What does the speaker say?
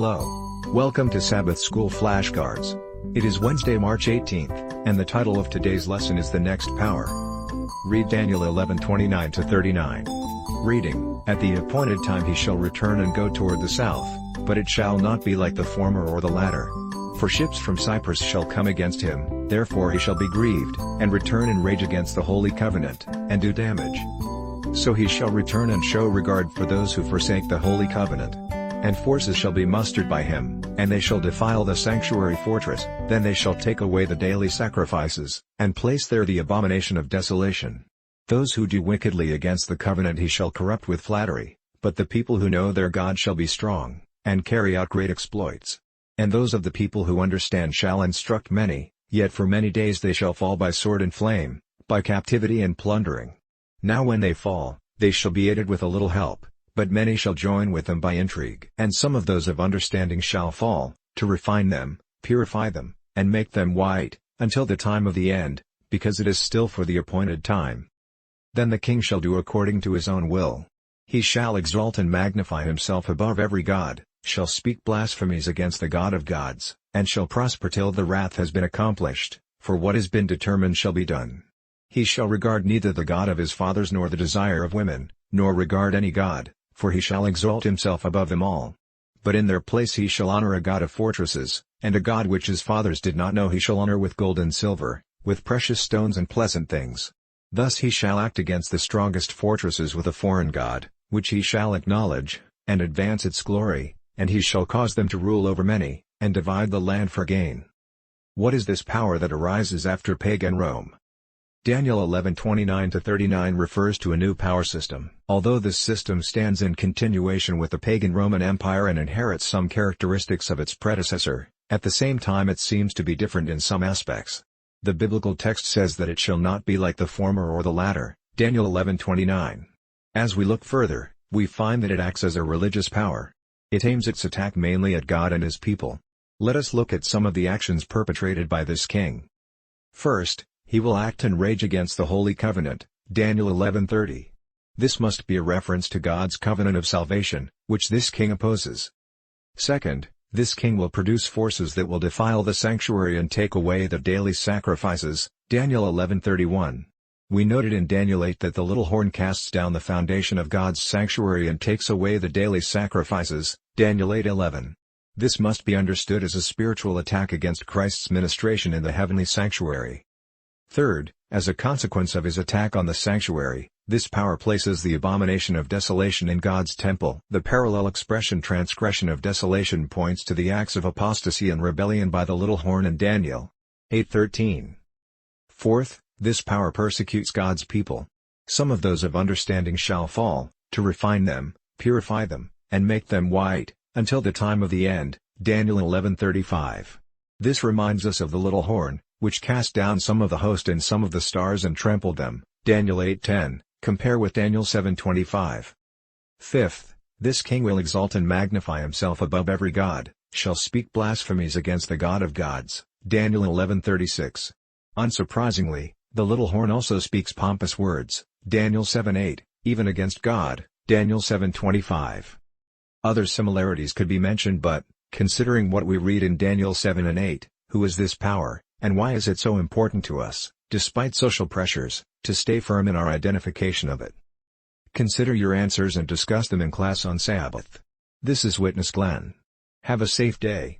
Hello. Welcome to Sabbath School Flashcards. It is Wednesday, March 18th, and the title of today's lesson is The Next Power. Read Daniel 11:29-39. Reading, At the appointed time he shall return and go toward the south, but it shall not be like the former or the latter. For ships from Cyprus shall come against him, therefore he shall be grieved, and return in rage against the holy covenant, and do damage. So he shall return and show regard for those who forsake the holy covenant. And forces shall be mustered by him, and they shall defile the sanctuary fortress, then they shall take away the daily sacrifices, and place there the abomination of desolation. Those who do wickedly against the covenant he shall corrupt with flattery, but the people who know their God shall be strong, and carry out great exploits. And those of the people who understand shall instruct many, yet for many days they shall fall by sword and flame, by captivity and plundering. Now when they fall, they shall be aided with a little help, but many shall join with them by intrigue. And some of those of understanding shall fall, to refine them, purify them, and make them white, until the time of the end, because it is still for the appointed time. Then the king shall do according to his own will. He shall exalt and magnify himself above every god, shall speak blasphemies against the God of gods, and shall prosper till the wrath has been accomplished, for what has been determined shall be done. He shall regard neither the God of his fathers nor the desire of women, nor regard any god, for he shall exalt himself above them all. But in their place he shall honor a god of fortresses, and a god which his fathers did not know he shall honor with gold and silver, with precious stones and pleasant things. Thus he shall act against the strongest fortresses with a foreign god, which he shall acknowledge, and advance its glory, and he shall cause them to rule over many, and divide the land for gain. What is this power that arises after pagan Rome? Daniel 11:29-39 refers to a new power system. Although this system stands in continuation with the pagan Roman Empire and inherits some characteristics of its predecessor, at the same time it seems to be different in some aspects. The biblical text says that it shall not be like the former or the latter, Daniel 11:29. As we look further, we find that it acts as a religious power. It aims its attack mainly at God and his people. Let us look at some of the actions perpetrated by this king. First, he will act in rage against the Holy Covenant, Daniel 11:30. This must be a reference to God's covenant of salvation, which this king opposes. Second, this king will produce forces that will defile the sanctuary and take away the daily sacrifices, Daniel 11:31. We noted in Daniel 8 that the little horn casts down the foundation of God's sanctuary and takes away the daily sacrifices, Daniel 8:11. This must be understood as a spiritual attack against Christ's ministration in the heavenly sanctuary. Third, as a consequence of his attack on the sanctuary, this power places the abomination of desolation in God's temple. The parallel expression transgression of desolation points to the acts of apostasy and rebellion by the little horn in Daniel 8:13. Fourth, this power persecutes God's people. Some of those of understanding shall fall, to refine them, purify them, and make them white, until the time of the end, Daniel 11:35. This reminds us of the little horn, which cast down some of the host and some of the stars and trampled them, Daniel 8:10, compare with Daniel 7:25. Fifth, this king will exalt and magnify himself above every god, shall speak blasphemies against the God of gods, Daniel 11:36. Unsurprisingly, the little horn also speaks pompous words, Daniel 7:8, even against God, Daniel 7:25. Other similarities could be mentioned but, considering what we read in Daniel 7 and 8, who is this power, and why is it so important to us, despite social pressures, to stay firm in our identification of it? Consider your answers and discuss them in class on Sabbath. This is Witness Glenn. Have a safe day.